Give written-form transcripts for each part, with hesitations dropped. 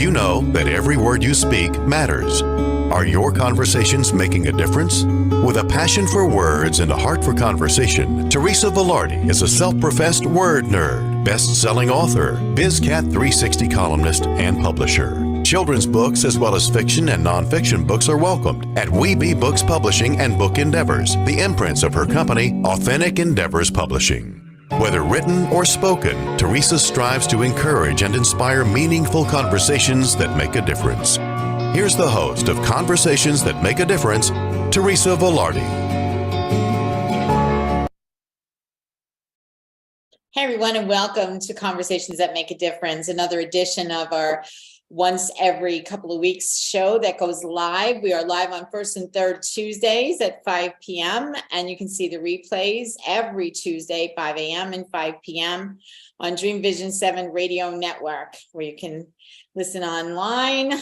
you know that every word you speak matters? Are your conversations making a difference? With a passion for words and a heart for conversation, Teresa Velardi is a self-professed word nerd, best-selling author, BizCat 360 columnist, and publisher. Children's books as well as fiction and nonfiction books are welcomed at We Be Books Publishing and Book Endeavors, the imprints of her company, Authentic Endeavors Publishing. Whether written or spoken, Teresa strives to encourage and inspire meaningful conversations that make a difference. Here's the host of Conversations That Make a Difference, Teresa Velardi. Hey everyone, and welcome to Conversations That Make a Difference, another edition of our once every couple of weeks show that goes live. We are live on first and third Tuesdays at 5 p.m. and you can see the replays every Tuesday, 5 a.m. and 5 p.m. on Dream Vision 7 Radio Network, where you can listen online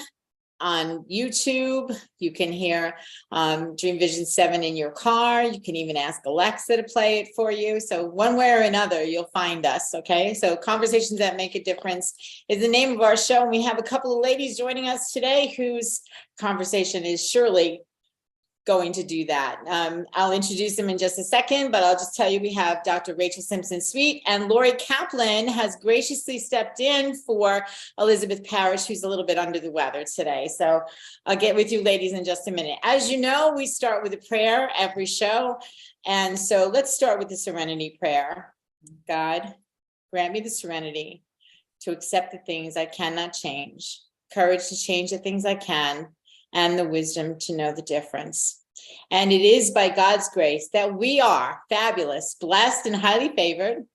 on YouTube. You can hear Dream Vision 7 in your car. You can even ask Alexa to play it for you. So one way or another, you'll find us, okay? So Conversations That Make a Difference is the name of our show. And we have a couple of ladies joining us today whose conversation is surely going to do that. I'll introduce them in just a second, but I'll just tell you we have Dr. Rachelle Simpson Sweet, and Lori Kaplan has graciously stepped in for Elizabeth Parrish, who's a little bit under the weather today. So I'll get with you ladies in just a minute. As you know, we start with a prayer every show. And so let's start with the serenity prayer. God, grant me the serenity to accept the things I cannot change, courage to change the things I can, and the wisdom to know the difference. And it is by God's grace that we are fabulous, blessed, and highly favored,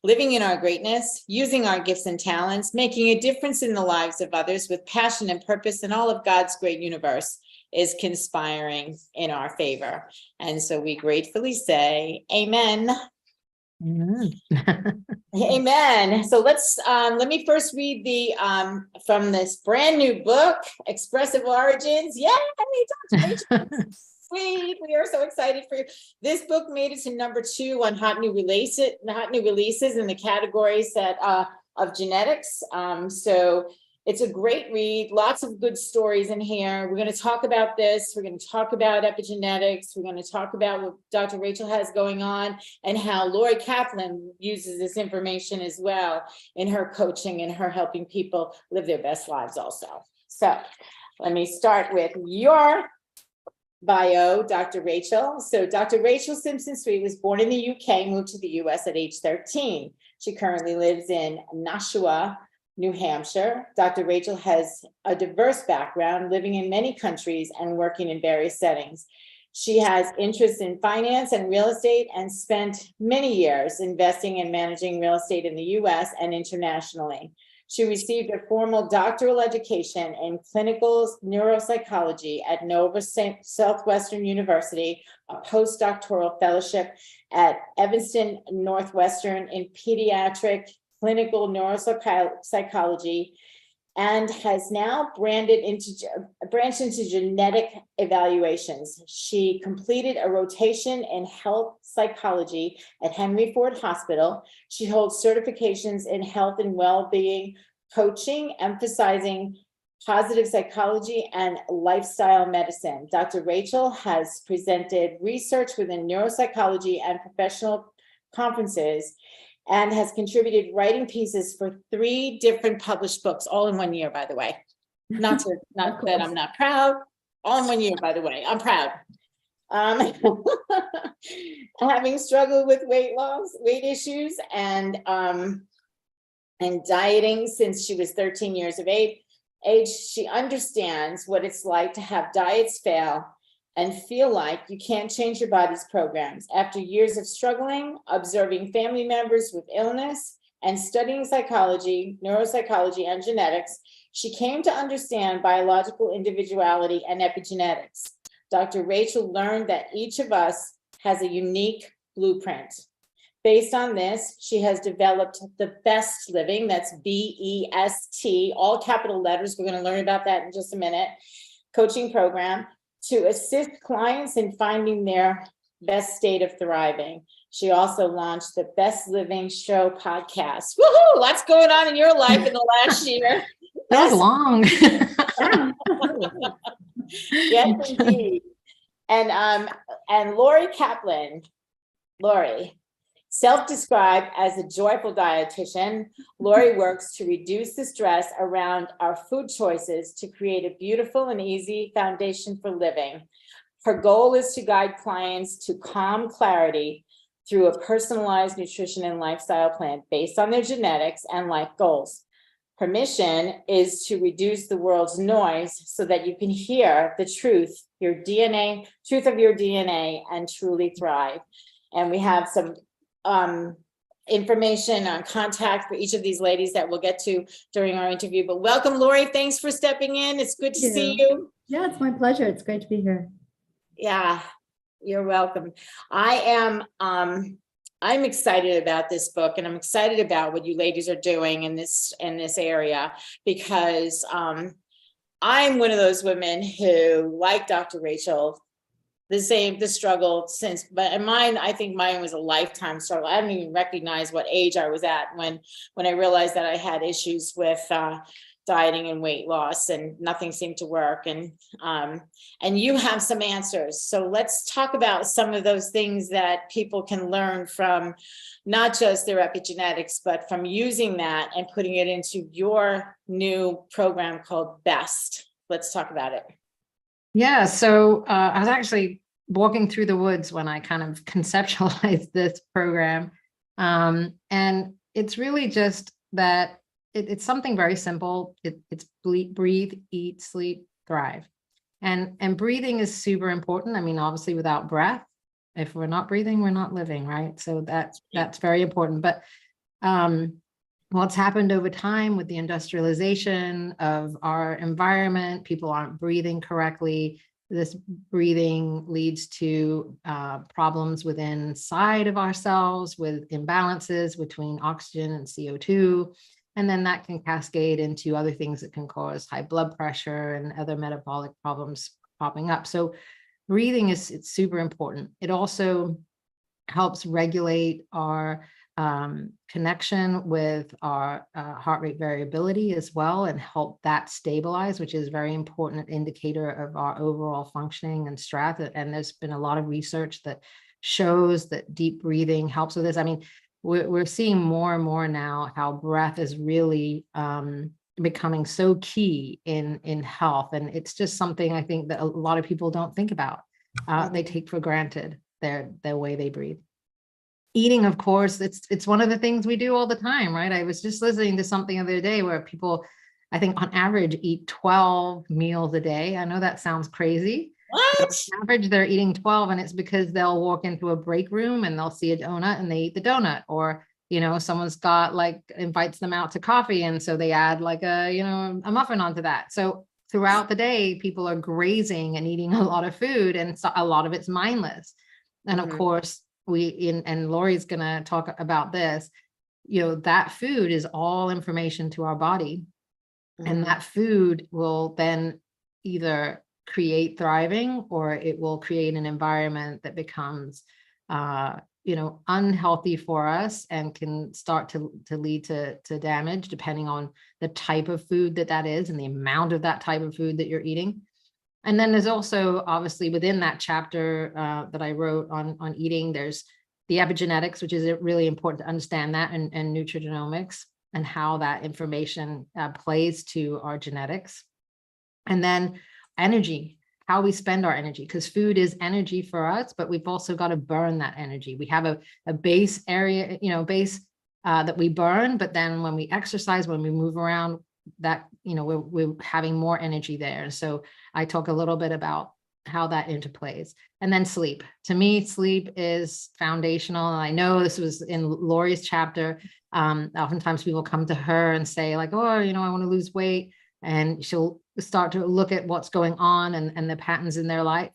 living in our greatness, using our gifts and talents, making a difference in the lives of others with passion and purpose, and all of God's great universe is conspiring in our favor. And so we gratefully say, amen. Amen. Amen. So let me first read the from this brand new book, Expressive Origins. Yay, Dr. Rachelle. Sweet. We are so excited for you. This book made it to number 2 on hot new releases in the categories that of genetics. So it's a great read, lots of good stories in here. We're going to talk about this. We're going to talk about epigenetics. We're going to talk about what Dr. Rachelle has going on and how Lori Kaplan uses this information as well in her coaching and her helping people live their best lives also. So let me start with your bio, Dr. Rachelle. So Dr. Rachelle Simpson Sweet was born in the UK, moved to the US at age 13. She currently lives in Nashua, New Hampshire. Dr. Rachelle has a diverse background, living in many countries and working in various settings. She has interests in finance and real estate and spent many years investing and managing real estate in the US and internationally. She received a formal doctoral education in clinical neuropsychology at Nova Southeastern University, a post-doctoral fellowship at Evanston Northwestern in Pediatric Clinical Neuropsychology, and has now branched into genetic evaluations. She completed a rotation in health psychology at Henry Ford Hospital. She holds certifications in health and well-being coaching, emphasizing positive psychology and lifestyle medicine. Dr. Rachelle has presented research within neuropsychology and professional conferences, and has contributed writing pieces for 3 different published books, all in 1 year, by the way. Not that I'm not proud, all in 1 year, by the way, I'm proud. Having struggled with weight loss, weight issues, and dieting since she was 13 years of age, she understands what it's like to have diets fail and feel like you can't change your body's programs. After years of struggling, observing family members with illness, and studying psychology, neuropsychology, and genetics, she came to understand biological individuality and epigenetics. Dr. Rachelle learned that each of us has a unique blueprint. Based on this, she has developed the B.E.S.T living, that's B.E.S.T, all capital letters. We're going to learn about that in just a minute, coaching program to assist clients in finding their best state of thriving. She also launched the Best Living Show podcast. Woohoo! Lots going on in your life in the last year. That was long. Yes, indeed. And Lori Kaplan, Lori, self-described as a joyful dietitian, Lori works to reduce the stress around our food choices to create a beautiful and easy foundation for living. Her goal is to guide clients to calm clarity through a personalized nutrition and lifestyle plan based on their genetics and life goals. Her mission is to reduce the world's noise so that you can hear the truth of your DNA, and truly thrive. And we have some information on contact for each of these ladies that we'll get to during our interview. But welcome, Lori. Thanks for stepping in. It's good to see you. Yeah, it's my pleasure. It's great to be here. Yeah, you're welcome. I'm excited about this book, and I'm excited about what you ladies are doing in this area, because I'm one of those women who, like Dr. Rachel, the struggle I think mine was a lifetime struggle. I don't even recognize what age I was at when I realized that I had issues with dieting and weight loss, and nothing seemed to work. And you have some answers. So let's talk about some of those things that people can learn from not just their epigenetics, but from using that and putting it into your new program called B.E.S.T. Let's talk about it. Yeah, so I was actually walking through the woods when I kind of conceptualized this program. And it's really just that it's something very simple. It's breathe, eat, sleep, thrive. And breathing is super important. I mean, obviously without breath, if we're not breathing, we're not living, right? So that's very important. But what's happened over time with the industrialization of our environment, people aren't breathing correctly. This breathing leads to problems within inside of ourselves, with imbalances between oxygen and CO2. And then that can cascade into other things that can cause high blood pressure and other metabolic problems popping up. So breathing it's super important. It also helps regulate our connection with our heart rate variability as well, and help that stabilize, which is a very important indicator of our overall functioning and strength. And there's been a lot of research that shows that deep breathing helps with this. I mean, we're seeing more and more now how breath is really becoming so key in health. And it's just something I think that a lot of people don't think about. They take for granted their way they breathe. Eating, of course, it's one of the things we do all the time, right? I was just listening to something the other day where people, I think on average, eat 12 meals a day. I know that sounds crazy. What? On average, they're eating 12, and it's because they'll walk into a break room and they'll see a donut and they eat the donut. Or, someone's got invites them out to coffee, and so they add a muffin onto that. So throughout the day, people are grazing and eating a lot of food, and so a lot of it's mindless. And of course, and Lori's going to talk about this, that food is all information to our body. And that food will then either create thriving, or it will create an environment that becomes, unhealthy for us, and can start to lead to damage, depending on the type of food that is and the amount of that type of food that you're eating. And then there's also, obviously, within that chapter that I wrote on eating, there's the epigenetics, which is really important to understand that, and nutrigenomics, and how that information plays to our genetics. And then energy, how we spend our energy, because food is energy for us, but we've also got to burn that energy. We have a base area, that we burn, but then when we exercise, when we move around, that, we're having more energy there. So I talk a little bit about how that interplays. And then sleep. To me, sleep is foundational. And I know this was in Lori's chapter. Oftentimes people come to her and say I want to lose weight. And she'll start to look at what's going on and the patterns in their life.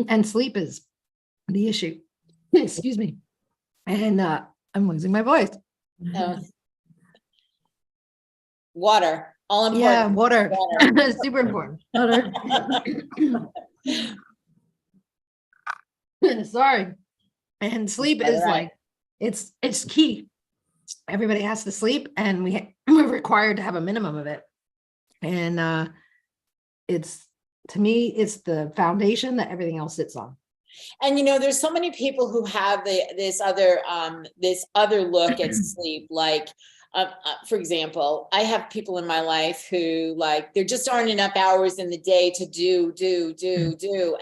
And sleep is the issue. Excuse me. And I'm losing my voice. Water, all important. Yeah, water. Super important. Water. Sorry. And sleep is it's key. Everybody has to sleep, and we're required to have a minimum of it. And it's, to me, it's the foundation that everything else sits on. And there's so many people who have this other look at sleep. Like, for example, I have people in my life who, like, there just aren't enough hours in the day to do,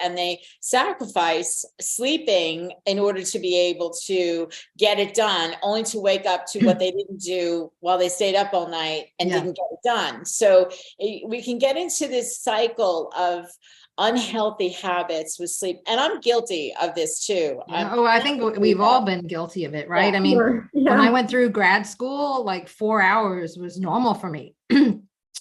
and they sacrifice sleeping in order to be able to get it done, only to wake up to what they didn't do while they stayed up all night and didn't get it done. So we can get into this cycle of unhealthy habits with sleep. And I'm guilty of this too. I think we've all been guilty of it, right? Yeah. I mean, Sure. when Yeah. I went through grad school, like 4 hours was normal for me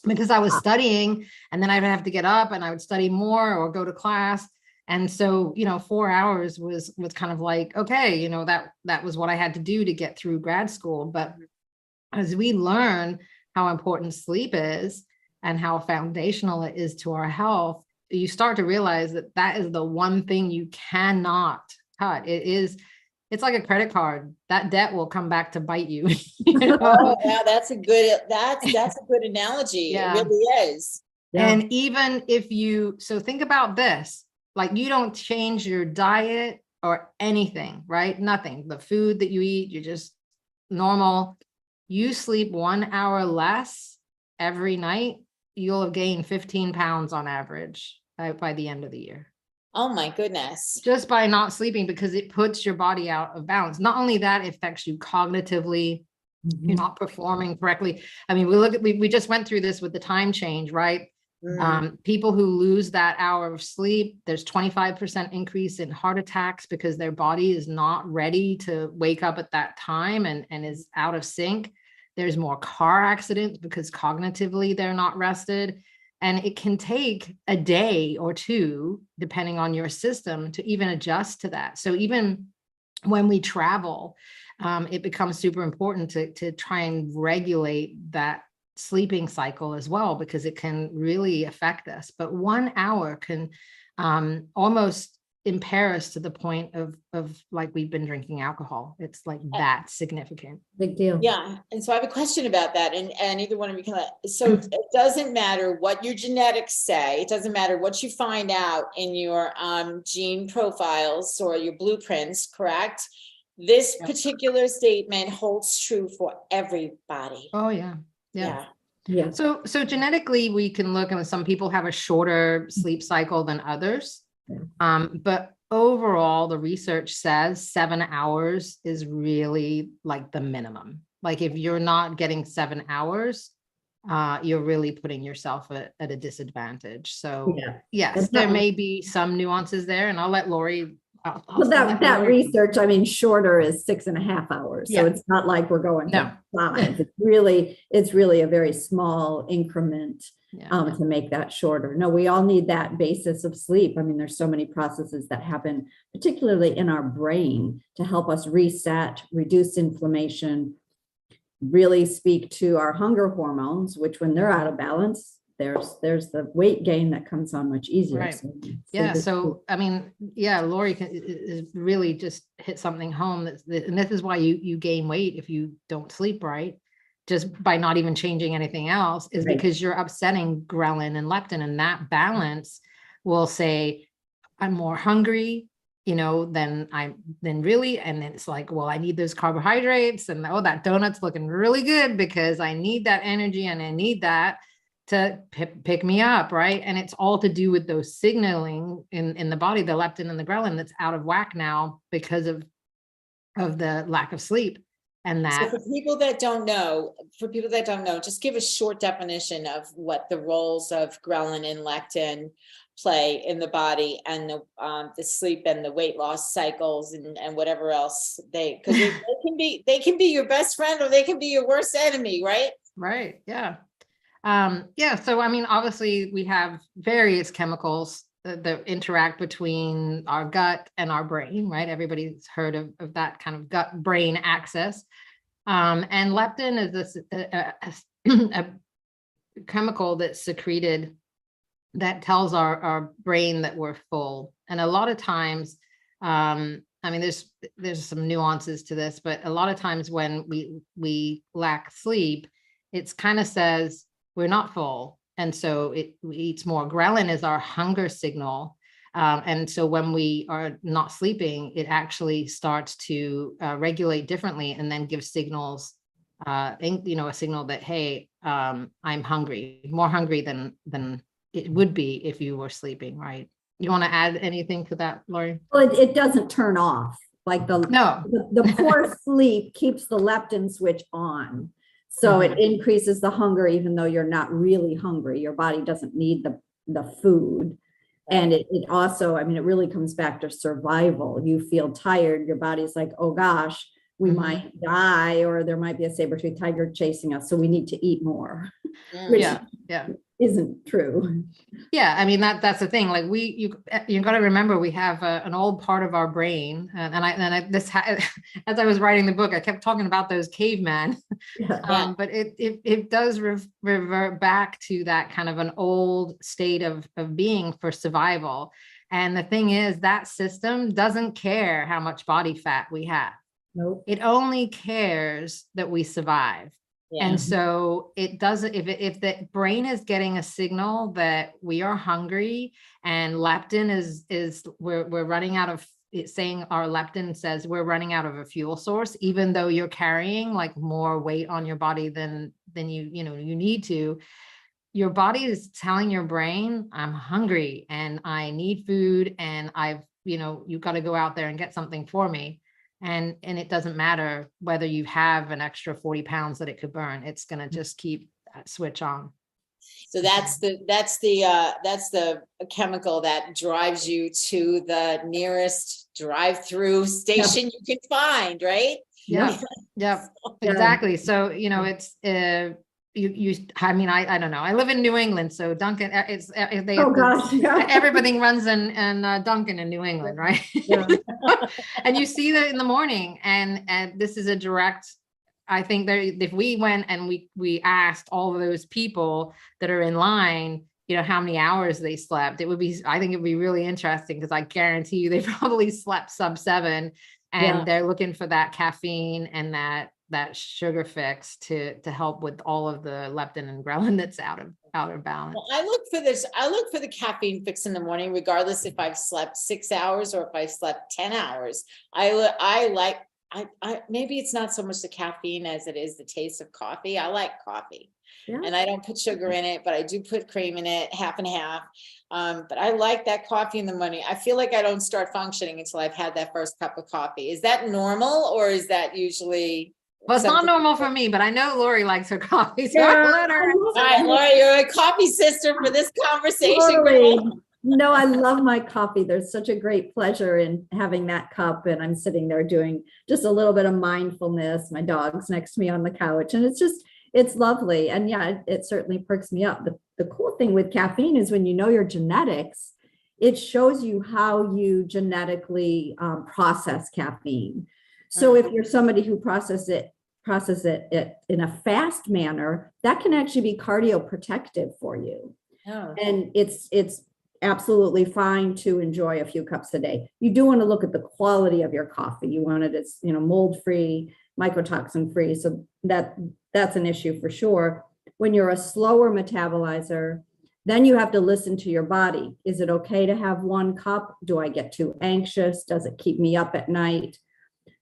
because I was studying, and then I'd have to get up and I would study more or go to class. And so, 4 hours was kind of like, okay, that was what I had to do to get through grad school. But as we learn how important sleep is and how foundational it is to our health, you start to realize that is the one thing you cannot cut. It's like a credit card. That debt will come back to bite you. Oh, wow, that's a good analogy. Yeah. It really is. Yeah. And even if so think about this, like, you don't change your diet or anything, right? Nothing. The food that you eat, you're just normal. You sleep 1 hour less every night, you'll have gained 15 pounds on average by the end of the year. Oh my goodness. Just by not sleeping, because it puts your body out of balance. Not only that, it affects you cognitively. You're not performing correctly. I mean, we just went through this with the time change, right? People who lose that hour of sleep, there's 25% increase in heart attacks because their body is not ready to wake up at that time and is out of sync. There's more car accidents because cognitively they're not rested. And it can take a day or two, depending on your system, to even adjust to that. So even when we travel, it becomes super important to try and regulate that sleeping cycle as well, because it can really affect us. But 1 hour can almost impair us to the point of like we've been drinking alcohol. It's like that significant. Big deal. Yeah. And so I have a question about that. And either one of you can, so it doesn't matter what your genetics say. It doesn't matter what you find out in your gene profiles or your blueprints, correct? This particular statement holds true for everybody. Oh, yeah. Yeah. Yeah. So genetically, we can look, and some people have a shorter sleep cycle than others. But overall, the research says 7 hours is really like the minimum. Like, if you're not getting 7 hours, you're really putting yourself at a disadvantage. So yes, there may be some nuances there, and I'll let Lori. Well, that research, I mean, shorter is 6.5 hours. So it's not like we're going to 5. It's really a very small increment to make that shorter. No, we all need that basis of sleep. I mean, there's so many processes that happen, particularly in our brain, to help us reset, reduce inflammation, really speak to our hunger hormones, which when they're out of balance, there's the weight gain that comes on much easier. Right. So I mean, Lori is really just hit something home. And this is why you gain weight if you don't sleep right, just by not even changing anything else, is because you're upsetting ghrelin and leptin, and that balance will say, I'm more hungry, than really. And it's like, well, I need those carbohydrates, and that donut's looking really good because I need that energy and I need that to pick me up, right? And it's all to do with those signaling in the body, the leptin and the ghrelin, that's out of whack now because of the lack of sleep. And that, so for people that don't know, just give a short definition of what the roles of ghrelin and leptin play in the body, and the sleep and the weight loss cycles and whatever else because they can be your best friend or they can be your worst enemy, right? Right. Yeah. So, I mean, obviously we have various chemicals that interact between our gut and our brain, right? Everybody's heard of that kind of gut brain axis. And leptin is a chemical that's secreted that tells our brain that we're full. And a lot of times, I mean, there's some nuances to this, but a lot of times when we lack sleep, it's kind of says we're not full. And so it eats more. Ghrelin is our hunger signal. And so when we are not sleeping, it actually starts to regulate differently and then give signals, a signal that, hey, I'm hungry, more hungry than it would be if you were sleeping, right? You want to add anything to that, Lori? Well, it doesn't turn off. Like the poor sleep keeps the leptin switch on. So it increases the hunger, even though you're not really hungry. Your body doesn't need the food. And it also, I mean, it really comes back to survival. You feel tired. Your body's like, oh gosh, we might die, or there might be a saber-toothed tiger chasing us. So we need to eat more, which isn't true. Yeah, I mean, that's the thing. Like you got to remember, we have an old part of our brain, as I was writing the book, I kept talking about those cavemen, but it does revert back to that kind of an old state of being for survival. And the thing is, that system doesn't care how much body fat we have. Nope. It only cares that we survive. Yeah. And so it doesn't, if the brain is getting a signal that we are hungry, and leptin is we're running out of, it's saying, our leptin says we're running out of a fuel source, even though you're carrying like more weight on your body than you need to. Your body is telling your brain, I'm hungry and I need food, and you've got to go out there and get something for me. And it doesn't matter whether you have an extra 40 pounds that it could burn. It's going to just keep that switch on. So that's the chemical that drives you to the nearest drive-through station you can find, right? Yeah, exactly. So, it's, I mean, I don't know. I live in New England, so Dunkin', everything runs in Dunkin' in New England, right? Yeah. And you see that in the morning, and this is a direct. I think that if we went and we asked all of those people that are in line, how many hours they slept, I think it'd be really interesting, because I guarantee you they probably slept sub 7, and they're looking for that caffeine and that sugar fix to help with all of the leptin and ghrelin that's out of balance. Well, I look for the caffeine fix in the morning, regardless if I've slept 6 hours or if I've slept 10 hours. I maybe it's not so much the caffeine as it is the taste of coffee. I like coffee, and I don't put sugar in it, but I do put cream in it, half and half. But I like that coffee in the morning. I feel like I don't start functioning until I've had that first cup of coffee. Is that normal, or is that usually? Well, it's not normal for me, but I know Lori likes her coffee, so I'll let her. All right, Lori, you're a coffee sister for this conversation. Totally. No, I love my coffee. There's such a great pleasure in having that cup, and I'm sitting there doing just a little bit of mindfulness. My dog's next to me on the couch, and it's lovely. And yeah, it certainly perks me up. The cool thing with caffeine is, when you know your genetics, it shows you how you genetically process caffeine. So if you're somebody who processes it in a fast manner, that can actually be cardioprotective for you. Oh. And it's absolutely fine to enjoy a few cups a day. You do want to look at the quality of your coffee. You want it as, mold-free, mycotoxin-free. So that's an issue for sure. When you're a slower metabolizer, then you have to listen to your body. Is it okay to have 1 cup? Do I get too anxious? Does it keep me up at night?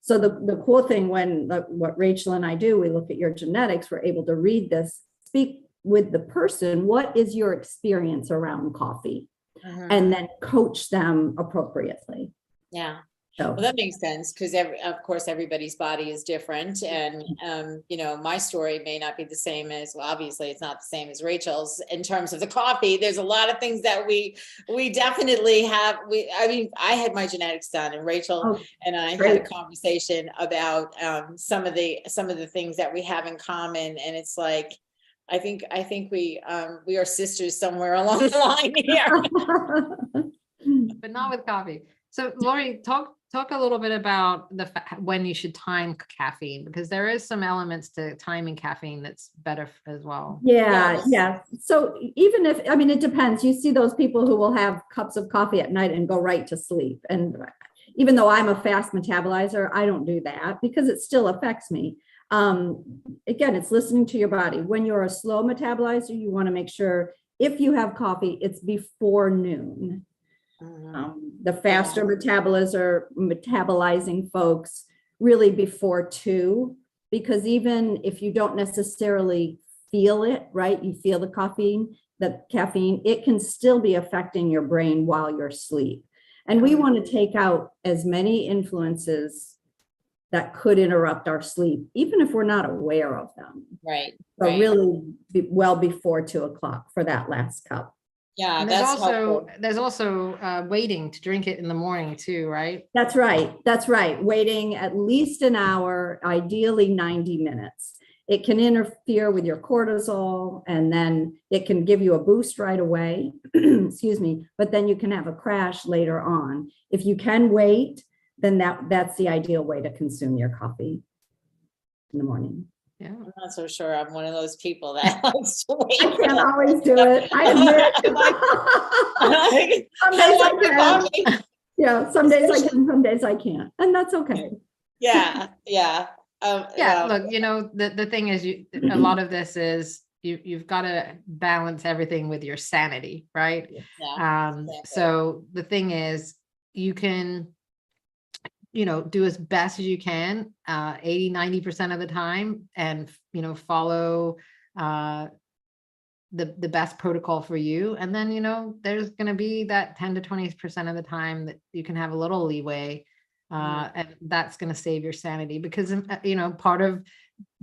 So the cool thing, what Rachel and I do, we look at your genetics, we're able to read this, speak with the person, what is your experience around coffee? And then coach them appropriately. Yeah. So. Well, that makes sense, because of course everybody's body is different, and my story may not be the same as, well, obviously it's not the same as Rachel's in terms of the coffee. There's a lot of things that we definitely have. I had my genetics done, and Rachel and I had a conversation about some of the things that we have in common, and it's like, I think we are sisters somewhere along the line here, but not with coffee. So Lori, talk a little bit about when you should time caffeine, because there is some elements to timing caffeine that's better as well. Yeah. So even if, it depends. You see those people who will have cups of coffee at night and go right to sleep. And even though I'm a fast metabolizer, I don't do that, because it still affects me. Again, it's listening to your body. When you're a slow metabolizer, you want to make sure if you have coffee, it's before noon. The faster metabolizing folks really before 2, because even if you don't necessarily feel it, right? You feel the caffeine, it can still be affecting your brain while you're asleep. And we want to take out as many influences that could interrupt our sleep, even if we're not aware of them. Right. So really well before 2 o'clock for that last cup. Yeah, and there's also waiting to drink it in the morning too, right? That's right. Waiting at least an hour, ideally 90 minutes. It can interfere with your cortisol, and then it can give you a boost right away, excuse me, but then you can have a crash later on. If you can wait, then that's the ideal way to consume your coffee in the morning. Yeah. I'm not so sure I'm one of those people that likes to wait. I can't always do it. I admit. Some days I can. Yeah, some days I can, some days I can't. And that's okay. Yeah. Look, the thing is, a lot of this is you've got to balance everything with your sanity, right? Yeah, exactly. So the thing is, you can do as best as you can 80-90% of the time, and follow the best protocol for you. And then there's going to be that 10 to 20% of the time that you can have a little leeway, and that's going to save your sanity, because part of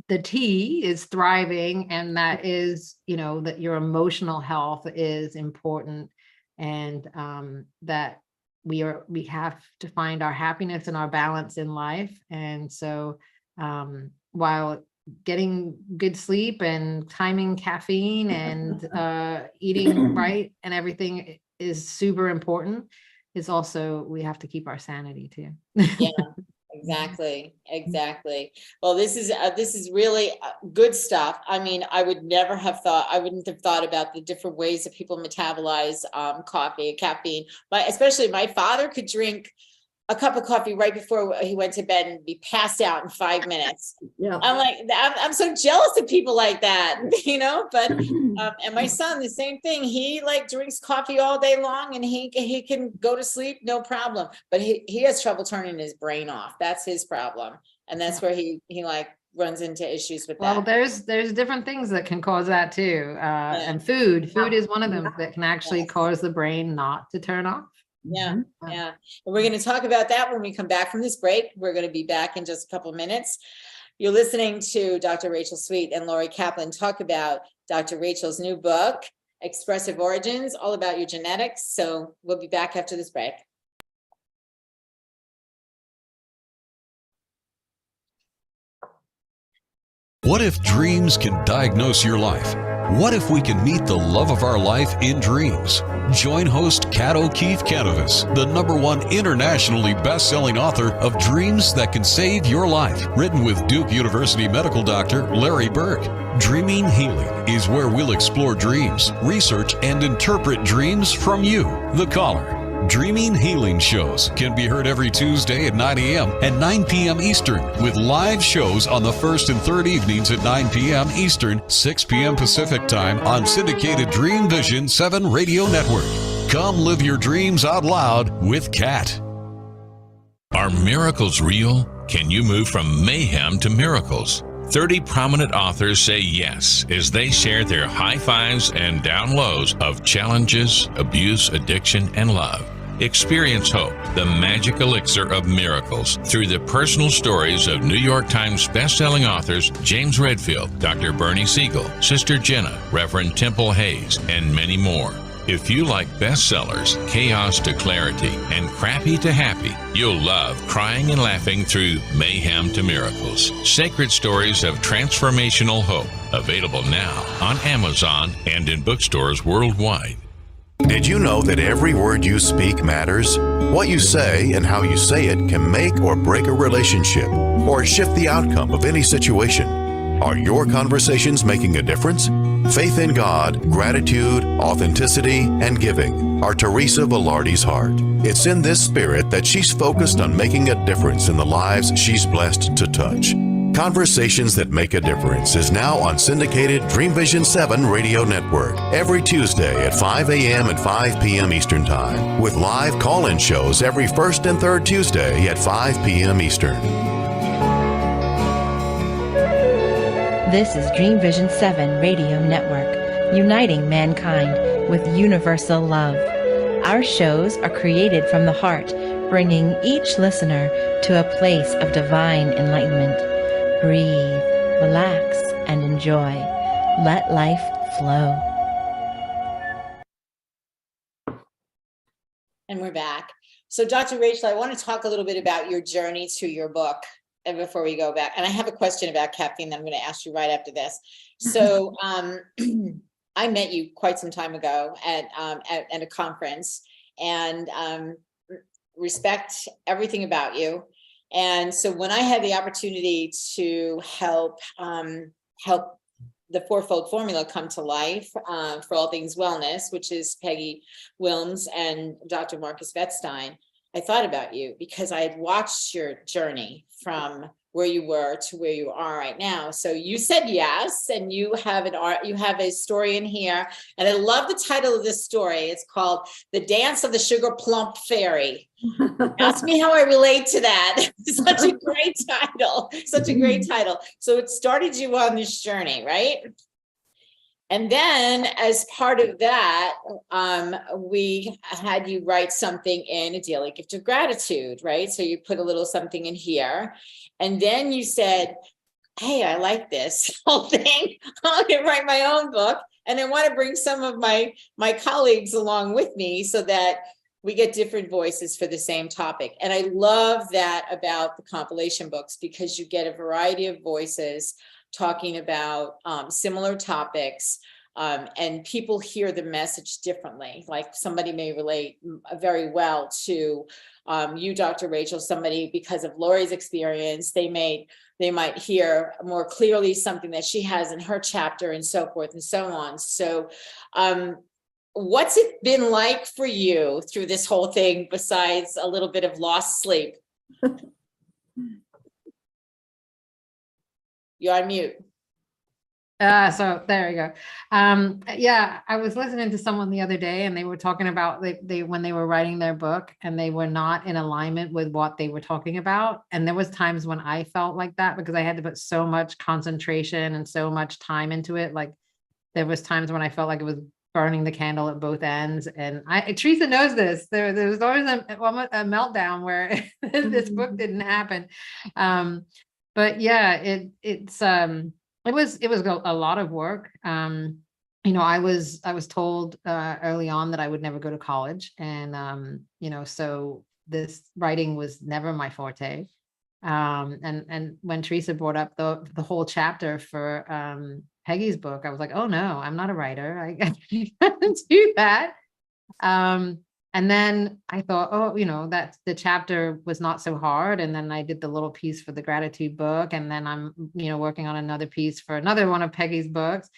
the T is thriving, and that is that your emotional health is important, and that we have to find our happiness and our balance in life. And so while getting good sleep and timing caffeine and eating right and everything is super important, is also, we have to keep our sanity too. Yeah, exactly. Well, this is really good stuff. I mean, I wouldn't have thought about the different ways that people metabolize coffee, caffeine. Especially my father could drink a cup of coffee right before he went to bed and be passed out in 5 minutes. Yeah, I'm so jealous of people like that, But and my son, the same thing. He drinks coffee all day long, and he can go to sleep no problem. But he has trouble turning his brain off. That's his problem, and that's where he runs into issues with that. Well, there's different things that can cause that too, and food is one of them that can actually cause the brain not to turn off. Yeah. And we're going to talk about that when we come back from this break. We're going to be back in just a couple of minutes. You're listening to Dr. Rachelle Sweet and Lori Kaplan talk about Dr. Rachel's new book, Expressive Origins, all about your genetics. So we'll be back after this break. What if dreams can diagnose your life? What if we can meet the love of our life in dreams? Join host Kat O'Keefe Canavas, the #1 internationally best-selling author of Dreams That Can Save Your Life, written with Duke University medical doctor Larry Berg. Dreaming Healing is where we'll explore dreams, research, and interpret dreams from you, the caller. Dreaming Healing shows can be heard every Tuesday at 9 a.m. and 9 p.m. Eastern, with live shows on the first and third evenings at 9 p.m. Eastern, 6 p.m. Pacific Time on syndicated Dream Vision 7 radio network. Come live your dreams out loud with Kat. Are miracles real? Can you move from mayhem to miracles? 30 prominent authors say yes as they share their high fives and down lows of challenges, abuse, addiction, and love. Experience hope, the magic elixir of miracles, through the personal stories of New York Times bestselling authors James Redfield, Dr. Bernie Siegel, Sister Jenna, Reverend Temple Hayes, and many more. If you like bestsellers, chaos to clarity, and crappy to happy, you'll love crying and laughing through Mayhem to Miracles. Sacred stories of transformational hope. Available now on Amazon and in bookstores worldwide. Did you know that every word you speak matters? What you say and how you say it can make or break a relationship or shift the outcome of any situation. Are your conversations making a difference? Faith in God, gratitude, authenticity, and giving are Teresa Velardi's heart. It's in this spirit that she's focused on making a difference in the lives she's blessed to touch. Conversations That Make a Difference is now on syndicated Dream Vision 7 radio network every Tuesday at 5 a.m. and 5 p.m. Eastern Time, with live call-in shows every first and third Tuesday at 5 p.m. Eastern. This is Dream Vision 7 Radio Network, uniting mankind with universal love. Our shows are created from the heart, bringing each listener to a place of divine enlightenment. Breathe, relax, and enjoy. Let life flow. And we're back. So Dr. Rachel, I want to talk a little bit about your journey to your book. And before we go back, and I have a question about caffeine that I'm going to ask you right after this. So I met you quite some time ago at a conference, and respect everything about you. And so when I had the opportunity to help the fourfold formula come to life for all things wellness, which is Peggy Wilms and Dr. Marcus Wettstein, I thought about you because I had watched your journey from where you were to where you are right now. So you said yes, and you have a story in here, and I love the title of this story. It's called "The Dance of the Sugar Plump Fairy." Ask me how I relate to that. Such a great title. Such a great title. So it started you on this journey, right? And then as part of that, we had you write something in a daily gift of gratitude, right? So you put a little something in here. And then you said, hey, I like this whole thing. I'm going to write my own book. And I want to bring some of my colleagues along with me so that we get different voices for the same topic. And I love that about the compilation books, because you get a variety of voices talking about similar topics, and people hear the message differently. Like somebody may relate very well to you, Dr. Rachel, somebody because of Lori's experience, they might hear more clearly something that she has in her chapter, and so forth and so on. So what's it been like for you through this whole thing, besides a little bit of lost sleep? You're on mute. So there you go. Yeah, I was listening to someone the other day, and they were talking about they when they were writing their book, and they were not in alignment with what they were talking about. And there was times when I felt like that, because I had to put so much concentration and so much time into it. Like there was times when I felt like it was burning the candle at both ends. And Teresa knows this. There was always a meltdown where this book didn't happen. But yeah, it was a lot of work. I was told early on that I would never go to college. And, so this writing was never my forte. And when Teresa brought up the whole chapter for Peggy's book, I was like, oh no, I'm not a writer. I can't do that. And then I thought, that the chapter was not so hard. And then I did the little piece for the gratitude book. And then I'm, working on another piece for another one of Peggy's books.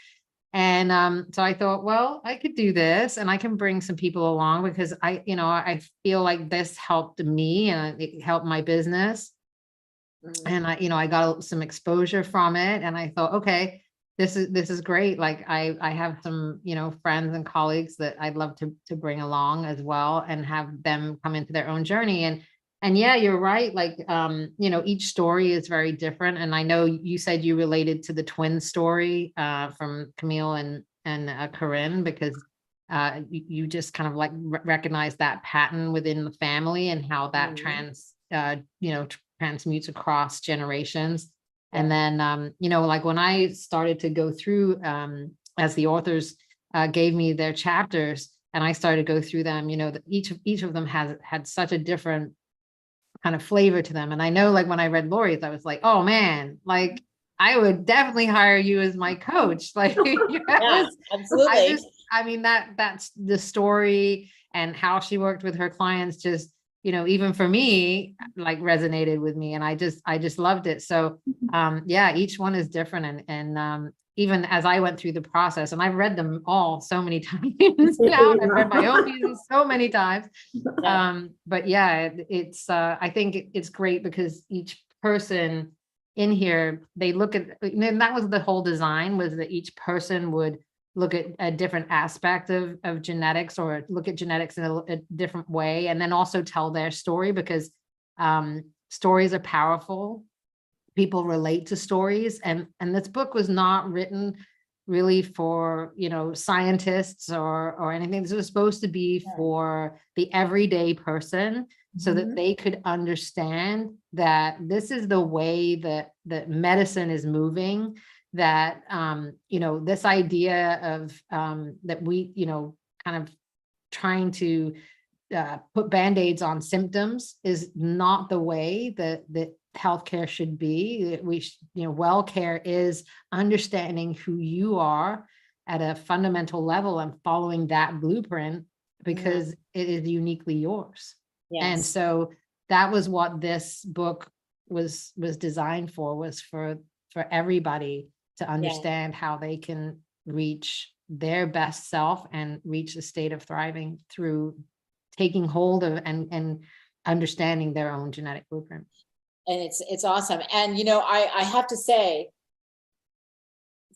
And so I thought, well, I could do this, and I can bring some people along, because I feel like this helped me and it helped my business. And I got some exposure from it, and I thought, okay, this is great. Like I have some, friends and colleagues that I'd love to bring along as well, and have them come into their own journey. And yeah, you're right. Like, each story is very different. And I know you said you related to the twin story from Camille and Corinne, because you just kind of like recognize that pattern within the family, and how that transmutes across generations. And then, like when I started to go through, as the authors gave me their chapters, and I started to go through them, each of them had such a different kind of flavor to them. And I know, like when I read Lori's, I was like, oh man, like I would definitely hire you as my coach. Like, yeah, absolutely. That's the story, and how she worked with her clients, just, even for me, like resonated with me, and I just loved it. So, yeah, each one is different. And even as I went through the process, and I've read them all so many times now, I've read my own pieces so many times. But yeah, it's, I think it's great, because each person in here, they look at, and that was the whole design, was that each person would look at a different aspect of genetics, or look at genetics in a different way, and then also tell their story, because stories are powerful. People relate to stories, and this book was not written really for, you know, scientists or anything. This was supposed to be for the everyday person, so that they could understand that this is the way that medicine is moving, that you know, this idea of that we, you know, kind of trying to put band-aids on symptoms is not the way that healthcare should be. You know, well care is understanding who you are at a fundamental level and following that blueprint, because it is uniquely yours. Yes. And so that was what this book was designed for, was for everybody to understand how they can reach their best self and reach a state of thriving through taking hold of and understanding their own genetic blueprint. And it's awesome. And, you know, I have to say,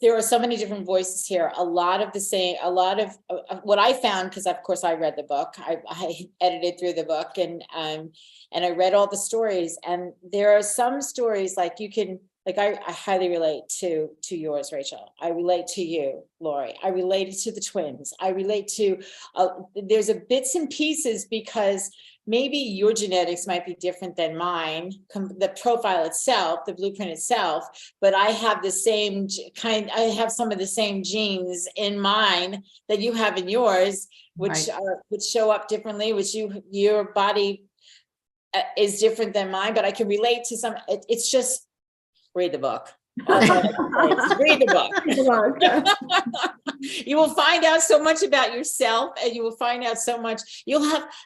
there are so many different voices here. A lot of what I found, because of course I read the book, I edited through the book, and I read all the stories, and there are some stories like you can, like I highly relate to yours, Rachel. I relate to you, Lori. I related to the twins. I relate to, there's a bits and pieces, because maybe your genetics might be different than mine, the profile itself, the blueprint itself, but I have the same kind, I have some of the same genes in mine that you have in yours, which which show up differently, which your body is different than mine, but I can relate to some, it's just, read the book. Read the book. You will find out so much about yourself, and you will find out so much.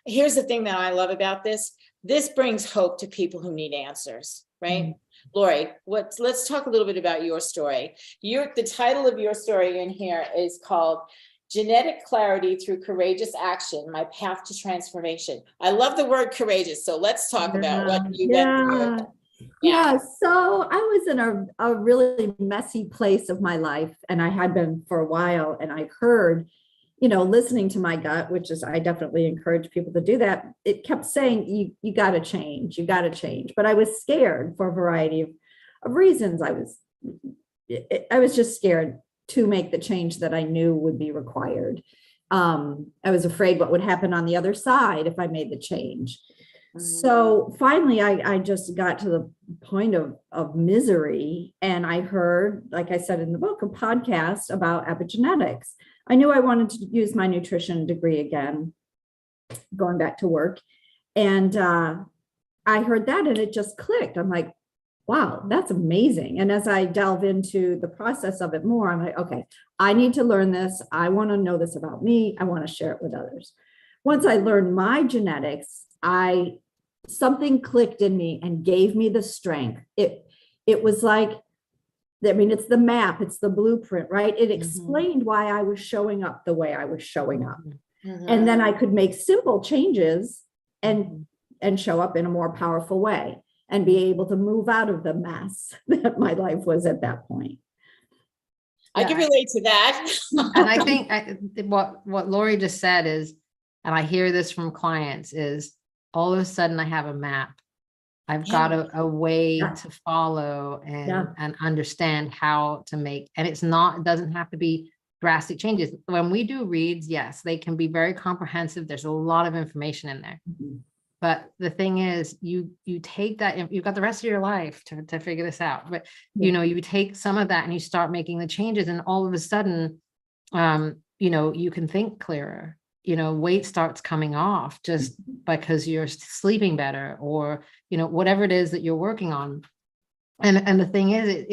Here's the thing that I love about this. This brings hope to people who need answers, right? Lori, let's talk a little bit about your story. The title of your story in here is called Genetic Clarity Through Courageous Action, My Path to Transformation. I love the word courageous. So let's talk about what you went through. Yeah, so I was in a really messy place of my life, and I had been for a while, and I heard, you know, listening to my gut, which is, I definitely encourage people to do that. It kept saying, you got to change, you got to change. But I was scared for a variety of reasons. I was just scared to make the change that I knew would be required. I was afraid what would happen on the other side if I made the change. So finally, I just got to the point of misery, and I heard, like I said in the book, a podcast about epigenetics. I knew I wanted to use my nutrition degree again, going back to work. And I heard that, and it just clicked. I'm like, wow, that's amazing. And as I delve into the process of it more, I'm like, okay, I need to learn this. I want to know this about me. I want to share it with others. Once I learned my genetics, something clicked in me and gave me the strength. It was like, I mean, it's the map, it's the blueprint, right? It explained why I was showing up the way I was showing up. And then I could make simple changes and show up in a more powerful way and be able to move out of the mess that my life was at that point. I can relate to that. And I think what Lori just said is, and I hear this from clients, is all of a sudden I have a map. I've got a way to follow and understand how to make, and it doesn't have to be drastic changes. When we do reads, yes, they can be very comprehensive. There's a lot of information in there. But the thing is, you take that, you've got the rest of your life to figure this out. But you know, you take some of that and you start making the changes, and all of a sudden, you know, you can think clearer. You know, weight starts coming off just because you're sleeping better, or, you know, whatever it is that you're working on. And the thing is,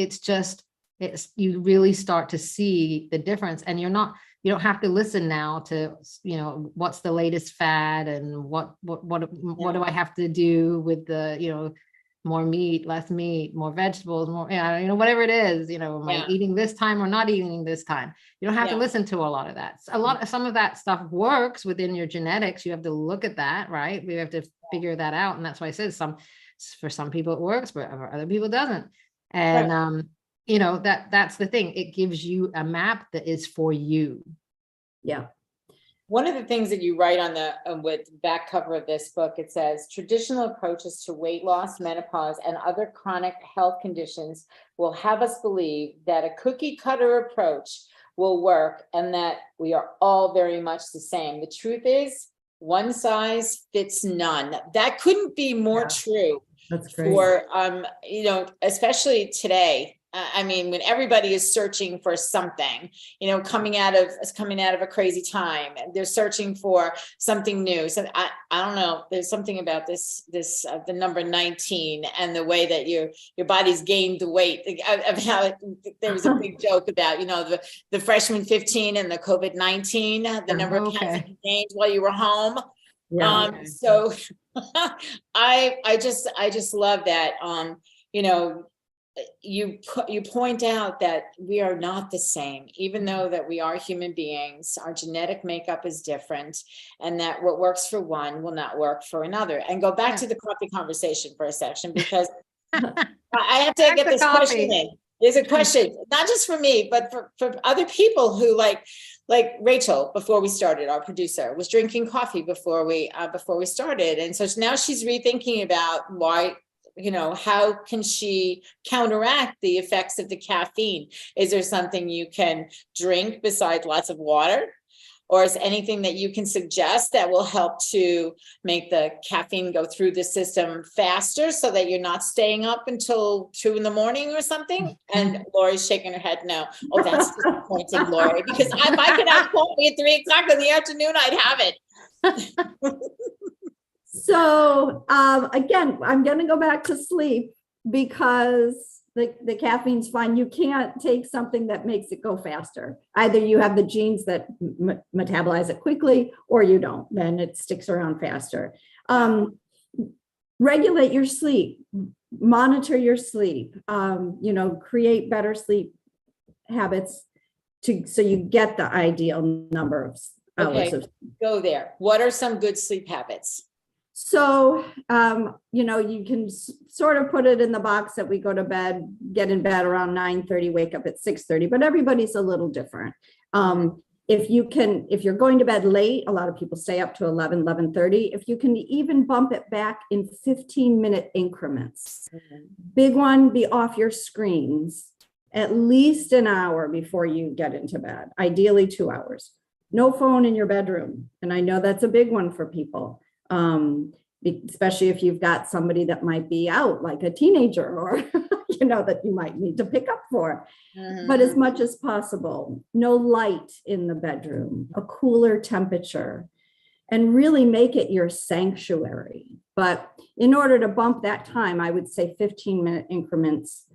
you really start to see the difference, and you don't have to listen now to, you know, what's the latest fad and what do I have to do with the, you know, more meat, less meat, more vegetables, more, you know, whatever it is, you know, am I eating this time or not eating this time? You don't have to listen to a lot of that. Some of that stuff works within your genetics. You have to look at that, right? We have to figure that out. And that's why I said for some people it works, but for other people it doesn't. And, you know, that's the thing. It gives you a map that is for you. Yeah. One of the things that you write on the with back cover of this book, it says traditional approaches to weight loss, menopause, and other chronic health conditions will have us believe that a cookie cutter approach will work and that we are all very much the same. The truth is, one size fits none. That couldn't be more true. That's great. For you know, especially today. I mean, when everybody is searching for something, you know, coming out of a crazy time, and they're searching for something new. So I don't know. There's something about the number 19 and the way that your body's gained the weight. Of how there was a big joke about, you know, the freshman 15 and the COVID-19, the number of pounds that you gained while you were home. Yeah. So I just love that. You know, you point out that we are not the same, even though that we are human beings. Our genetic makeup is different, and that what works for one will not work for another. And go back to the coffee conversation for a section, because I have to get this question in. There's a question, not just for me, but for other people who like Rachel, before we started, our producer, was drinking coffee before we started. And so now she's rethinking about why, you know, how can she counteract the effects of the caffeine? Is there something you can drink besides lots of water? Or is anything that you can suggest that will help to make the caffeine go through the system faster so that you're not staying up until 2 a.m. or something? And Lori's shaking her head no. Oh, that's disappointing, Lori, because if I could have coffee at 3 o'clock in the afternoon, I'd have it. So again, I'm going to go back to sleep, because the caffeine's fine. You can't take something that makes it go faster. Either you have the genes that metabolize it quickly, or you don't, then it sticks around faster. Regulate your sleep, monitor your sleep, you know, create better sleep habits so you get the ideal number of hours. Okay, go there. What are some good sleep habits? So, you know, you can sort of put it in the box that we go to bed, get in bed around 9:30, wake up at 6:30, but everybody's a little different. If you're going to bed late, a lot of people stay up to 11:30. If you can even bump it back in 15-minute increments. Big one, be off your screens at least an hour before you get into bed, ideally 2 hours. No phone in your bedroom. And I know that's a big one for people. Especially if you've got somebody that might be out, like a teenager, or, you know, that you might need to pick up for. But as much as possible, no light in the bedroom, a cooler temperature, and really make it your sanctuary. But in order to bump that time, I would say 15-minute increments,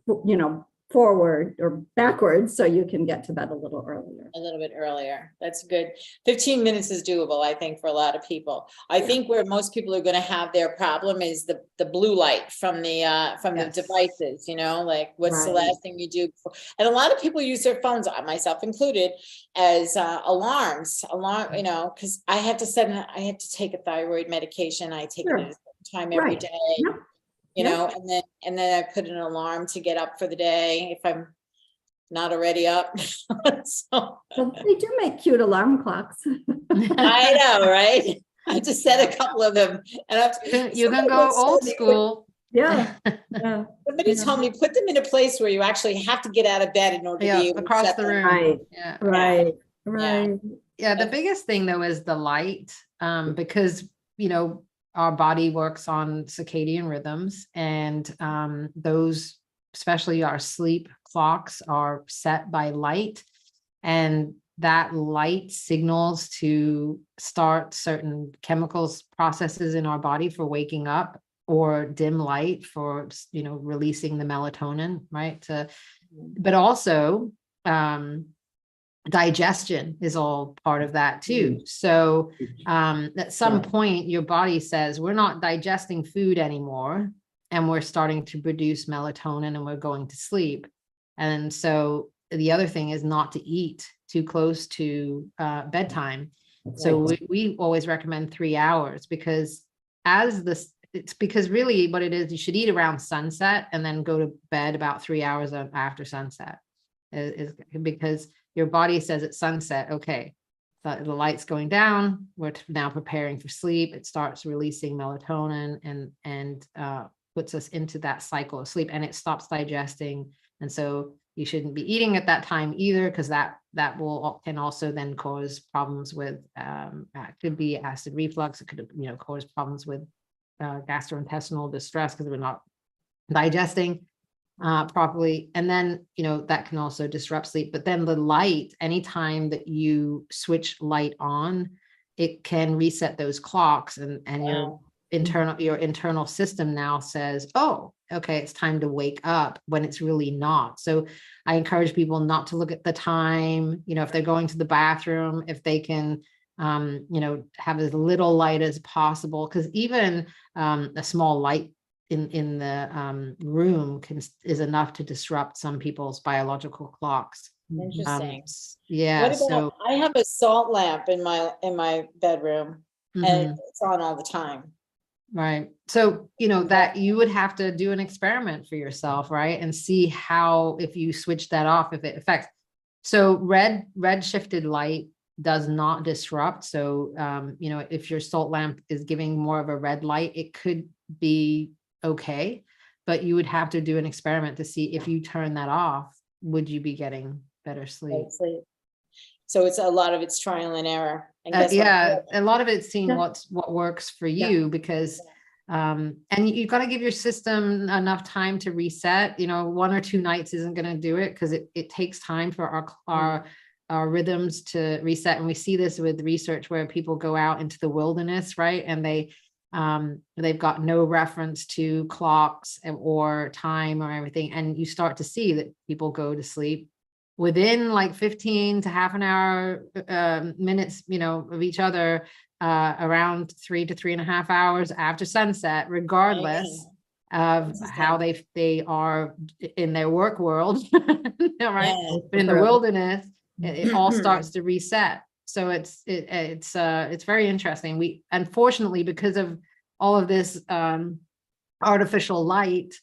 you know, forward or backwards, so you can get to bed a little bit earlier. That's good. 15 minutes is doable, I think, for a lot of people. I think where most people are going to have their problem is the blue light from the devices, you know, like what's the last thing you do before? And a lot of people use their phones, myself included, as alarms, you know, because I have to take a thyroid medication. I take it at a certain time every day. You know, and then I put an alarm to get up for the day if I'm not already up. Well, they do make cute alarm clocks. I know, right? I just set a couple of them, and you can go old school. Yeah. Somebody told me put them in a place where you actually have to get out of bed in order to be able across to the room. Right. Yeah. The biggest thing though is the light, because, you know, our body works on circadian rhythms, and those, especially our sleep clocks, are set by light, and that light signals to start certain chemicals processes in our body for waking up, or dim light for, you know, releasing the melatonin, right? But also digestion is all part of that too. So at some point your body says, we're not digesting food anymore, and we're starting to produce melatonin, and we're going to sleep. And so the other thing is not to eat too close to bedtime. So we always recommend 3 hours, because as it's because really what it is, you should eat around sunset and then go to bed about 3 hours after sunset, is because your body says at sunset, okay, the light's going down, we're now preparing for sleep. It starts releasing melatonin and puts us into that cycle of sleep, and it stops digesting. And so you shouldn't be eating at that time either, because that can also then cause problems with could be acid reflux. It could cause problems with gastrointestinal distress because we're not digesting properly. And then that can also disrupt sleep. But then the light, anytime that you switch light on, it can reset those clocks, and Wow. your internal system now says, oh, okay, it's time to wake up, when it's really not. So I encourage people not to look at the time, if they're going to the bathroom, if they can, have as little light as possible, because even a small light in the room is enough to disrupt some people's biological clocks. Interesting. Yeah. What about, I have a salt lamp in my bedroom, and it's on all the time. Right. So, that you would have to do an experiment for yourself, right? And see how, if you switch that off, if it affects. So red shifted light does not disrupt. So, if your salt lamp is giving more of a red light, it could be okay, but you would have to do an experiment to see if you turn that off, would you be getting better sleep? So it's a lot of it's trial and error. A lot of it's seeing what works for you, because and you've got to give your system enough time to reset. 1 or 2 nights isn't going to do it, because it takes time for our rhythms to reset. And we see this with research where people go out into the wilderness, right? And they've got no reference to clocks or time or everything. And you start to see that people go to sleep within like 15 to half an hour minutes, of each other, around 3 to 3.5 hours after sunset, regardless of how they are in their work world, right? But in the wilderness, it all starts to reset. So it's very interesting. We, unfortunately, because of all of this artificial light,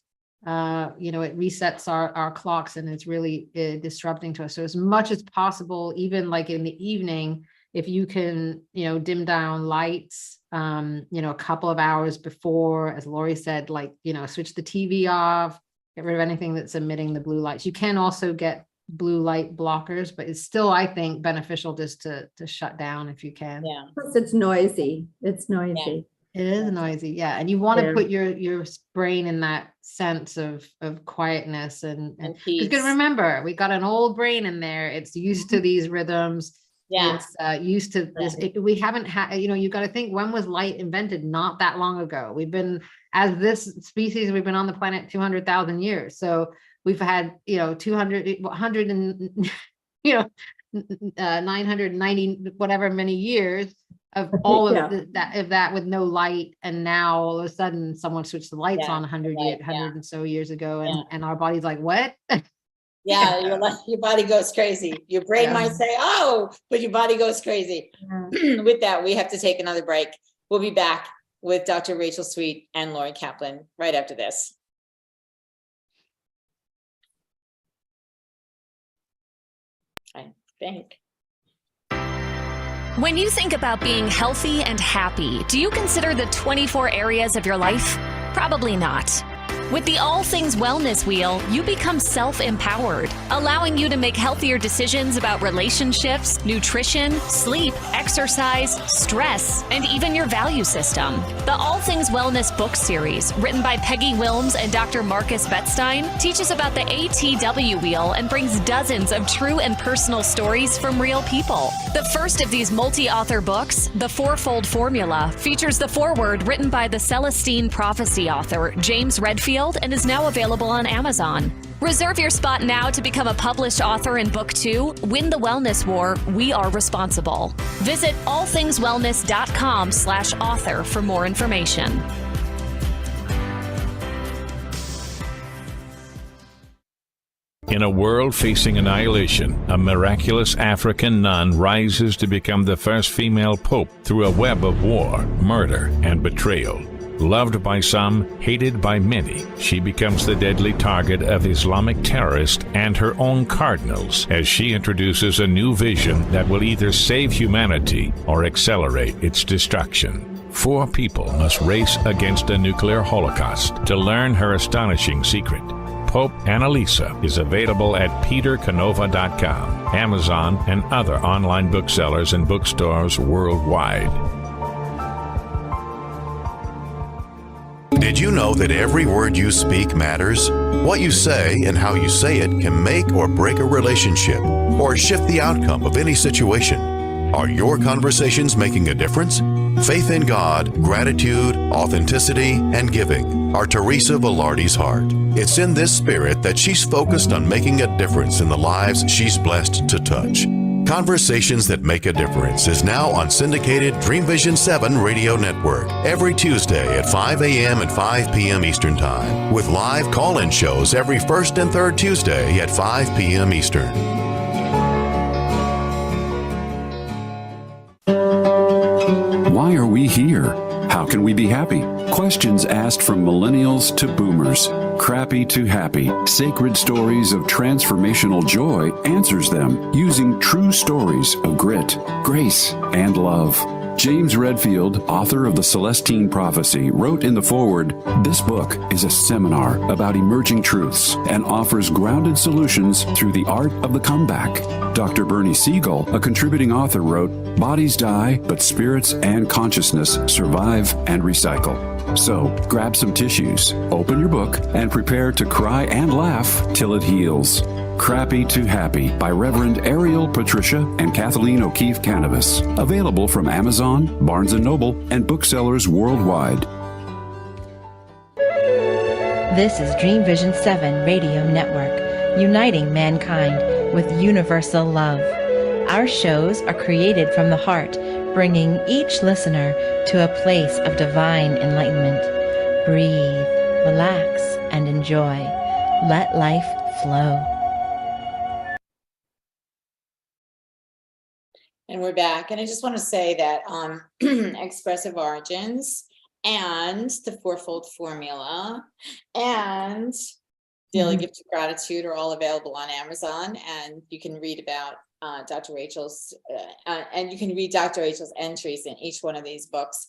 it resets our clocks, and it's really disrupting to us. So as much as possible, even like in the evening, if you can, dim down lights, a couple of hours before, as Lori said, like, switch the TV off, get rid of anything that's emitting the blue lights. You can also get blue light blockers, but it's still, I think, beneficial just to shut down if you can. Yeah. Plus it's noisy. It's noisy. Yeah. It is noisy, yeah. And you want to put your brain in that sense of quietness and peace. Because remember, we got an old brain in there. It's used to these rhythms. Yeah. It's used to this. We haven't had, you got to think, when was light invented? Not that long ago. We've been, as this species, we've been on the planet 200,000 years. So we've had, 100 and, 990, whatever many years of all of that with no light. And now all of a sudden someone switched the lights on 100 and so years ago. And our body's like, what? Your body goes crazy. Your brain might say, oh, but your body goes crazy. With that, we have to take another break. We'll be back with Dr. Rachelle Sweet and Lori Kaplan right after this. I think. When you think about being healthy and happy, do you consider the 24 areas of your life? Probably not. With the All Things Wellness Wheel, you become self-empowered, allowing you to make healthier decisions about relationships, nutrition, sleep, exercise, stress, and even your value system. The All Things Wellness book series, written by Peggy Wilms and Dr. Marcus Bettstein, teaches about the ATW wheel and brings dozens of true and personal stories from real people. The first of these multi-author books, The Fourfold Formula, features the foreword written by the Celestine Prophecy author, James Redfield, and is now available on Amazon. Reserve your spot now to become a published author in Book 2, Win the Wellness War, We Are Responsible. Visit allthingswellness.com/author for more information. In a world facing annihilation, a miraculous African nun rises to become the first female pope through a web of war, murder, and betrayal. Loved by some, hated by many, she becomes the deadly target of Islamic terrorists and her own cardinals as she introduces a new vision that will either save humanity or accelerate its destruction. 4 people must race against a nuclear holocaust to learn her astonishing secret. Pope Annalisa is available at petercanova.com, Amazon, and other online booksellers and bookstores worldwide. Did you know that every word you speak matters? What you say and how you say it can make or break a relationship or shift the outcome of any situation. Are your conversations making a difference? Faith in God, gratitude, authenticity, and giving are Teresa Velardi's heart. It's in this spirit that she's focused on making a difference in the lives she's blessed to touch. Conversations That Make a Difference is now on syndicated Dream Vision 7 radio network every Tuesday at 5 a.m. and 5 p.m. Eastern Time, with live call-in shows every first and third Tuesday at 5 p.m. Eastern. Why are we here? How can we be happy? Questions asked from millennials to boomers. Crappy to Happy, Sacred Stories of Transformational Joy answers them using true stories of grit, grace, and love. James Redfield, author of The Celestine Prophecy, wrote in the foreword, "This book is a seminar about emerging truths and offers grounded solutions through the art of the comeback." Dr. Bernie Siegel, a contributing author, wrote, "Bodies die, but spirits and consciousness survive and recycle." So, grab some tissues, open your book, and prepare to cry and laugh till it heals. Crappy to Happy by Reverend Ariel Patricia and Kathleen O'Keefe Canavas. Available from Amazon, Barnes & Noble, and booksellers worldwide. This is Dream Vision 7 Radio Network, uniting mankind with universal love. Our shows are created from the heart, bringing each listener to a place of divine enlightenment. Breathe, relax, and enjoy. Let life flow. And we're back. And I just want to say that Expressive Origins and the Fourfold Formula and Daily Gift of Gratitude are all available on Amazon. And you can read about Dr. Rachel's, and you can read Dr. Rachel's entries in each one of these books.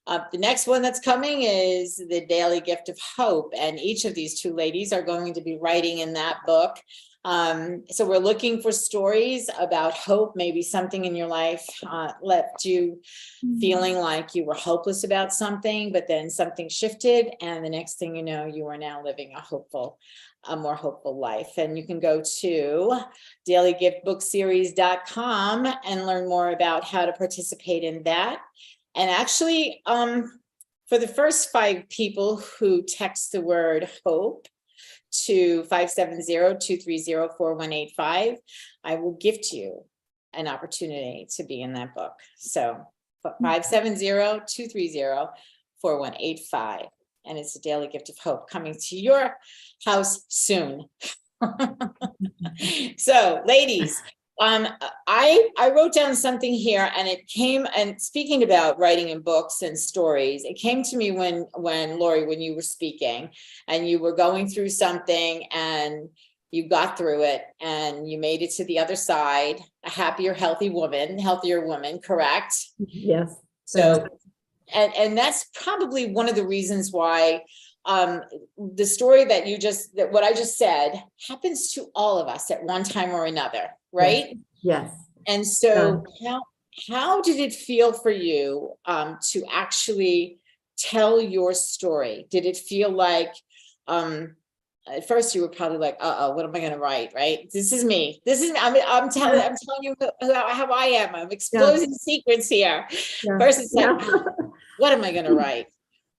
The next one that's coming is The Daily Gift of Hope. And each of these 2 ladies are going to be writing in that book. So we're looking for stories about hope. Maybe something in your life left you feeling like you were hopeless about something, but then something shifted. And the next thing you know, you are now living a more hopeful life. And you can go to dailygiftbookseries.com and learn more about how to participate in that. And actually, for the first 5 people who text the word hope to 570-230-4185, I will gift you an opportunity to be in that book. So 570-230-4185. And it's a Daily Gift of Hope coming to your house soon. So, ladies, I wrote down something here, and it came, and speaking about writing in books and stories, it came to me when Lori, when you were speaking and you were going through something and you got through it and you made it to the other side, a happier, healthier woman, correct? Yes. So, and that's probably one of the reasons why the story that what I just said happens to all of us at one time or another, right? Yes. And so how did it feel for you to actually tell your story? Did it feel like, at first you were probably like, what am I going to write? Right? This is me. I'm telling you how I am. I'm exposing secrets here. Yeah. First it's like, what am I going to write?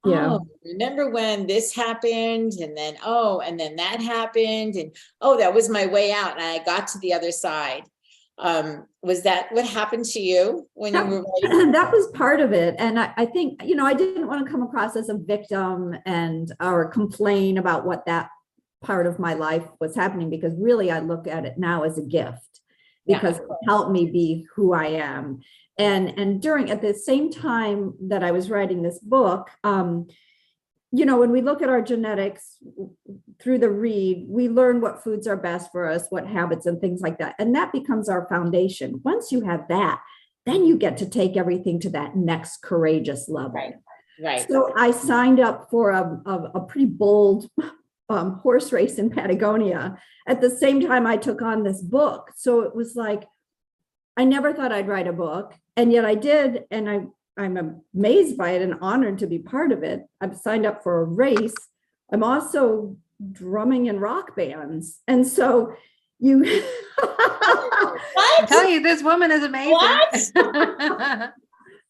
Yeah. Oh, remember when this happened, and then that happened, and that was my way out, and I got to the other side. Was that what happened to you when you were writing? That was part of it. And I think, I didn't want to come across as a victim or complain about what that part of my life was happening, because really I look at it now as a gift, because it helped me be who I am. And during, at the same time that I was writing this book, you know, when we look at our genetics through the read, we learn what foods are best for us, what habits and things like that. And that becomes our foundation. Once you have that, then you get to take everything to that next courageous level. Right. So I signed up for a pretty bold horse race in Patagonia at the same time I took on this book. So it was like, I never thought I'd write a book, and yet I did. And I'm amazed by it and honored to be part of it. I've signed up for a race. I'm also drumming in rock bands. And so you I tell you, this woman is amazing. What?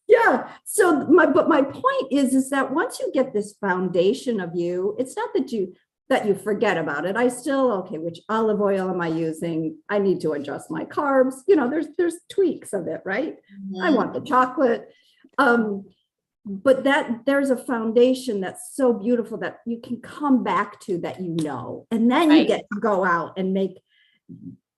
Yeah. So my point is that once you get this foundation of you, it's not that you forget about it. I still, okay, which olive oil am I using? I need to adjust my carbs. You know, there's tweaks of it, right? I want the chocolate. But that there's a foundation that's so beautiful that you can come back to, that you know, and then you get to go out and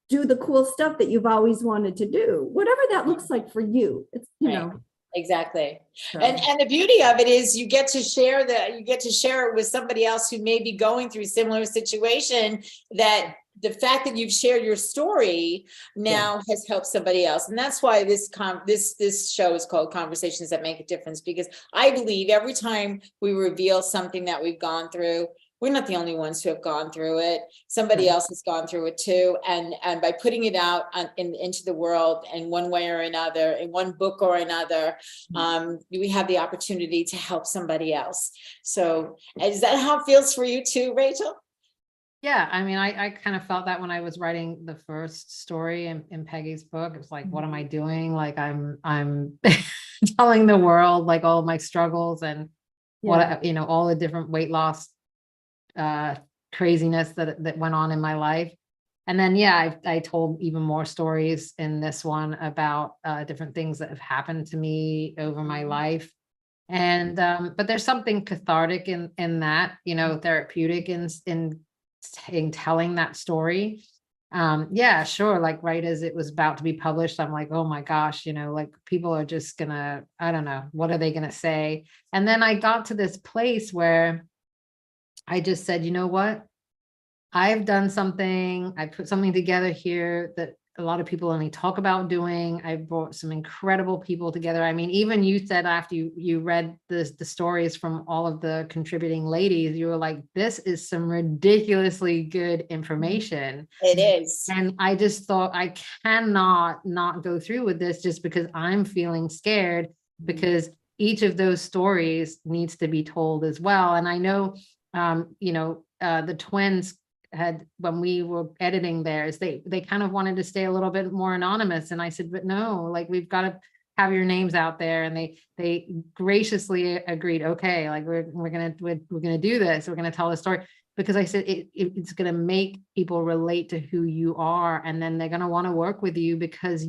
do the cool stuff that you've always wanted to do, whatever that looks like for you. It's, you know. Exactly. So. And the beauty of it is you get to share it with somebody else who may be going through a similar situation, that the fact that you've shared your story now has helped somebody else. And that's why this show is called Conversations That Make a Difference, because I believe every time we reveal something that we've gone through, we're not the only ones who have gone through it. Somebody else has gone through it too. And by putting it out into the world in one way or another, in one book or another, we have the opportunity to help somebody else. So is that how it feels for you too, Rachel? Yeah, I mean, I kind of felt that when I was writing the first story in Peggy's book. It was like, what am I doing? Like I'm telling the world like all of my struggles and what, you know, all the different weight loss craziness that went on in my life. And then, I told even more stories in this one about different things that have happened to me over my life. And, but there's something cathartic in that, you know, therapeutic in telling that story. Sure. Like right as it was about to be published, I'm like, oh my gosh, you know, like people are just gonna, I don't know, what are they gonna say? And then I got to this place where I just said, you know what? I've done something. I put something together here that a lot of people only talk about doing. I brought some incredible people together. I mean, even you said after you read the stories from all of the contributing ladies, you were like, this is some ridiculously good information. It is. And I just thought, I cannot not go through with this just because I'm feeling scared, because each of those stories needs to be told as well. And I know the twins had, when we were editing theirs, they kind of wanted to stay a little bit more anonymous. And I said, but no, like we've got to have your names out there. And they graciously agreed. Okay, like we're gonna do this. We're gonna tell the story, because I said it's gonna make people relate to who you are, and then they're gonna want to work with you because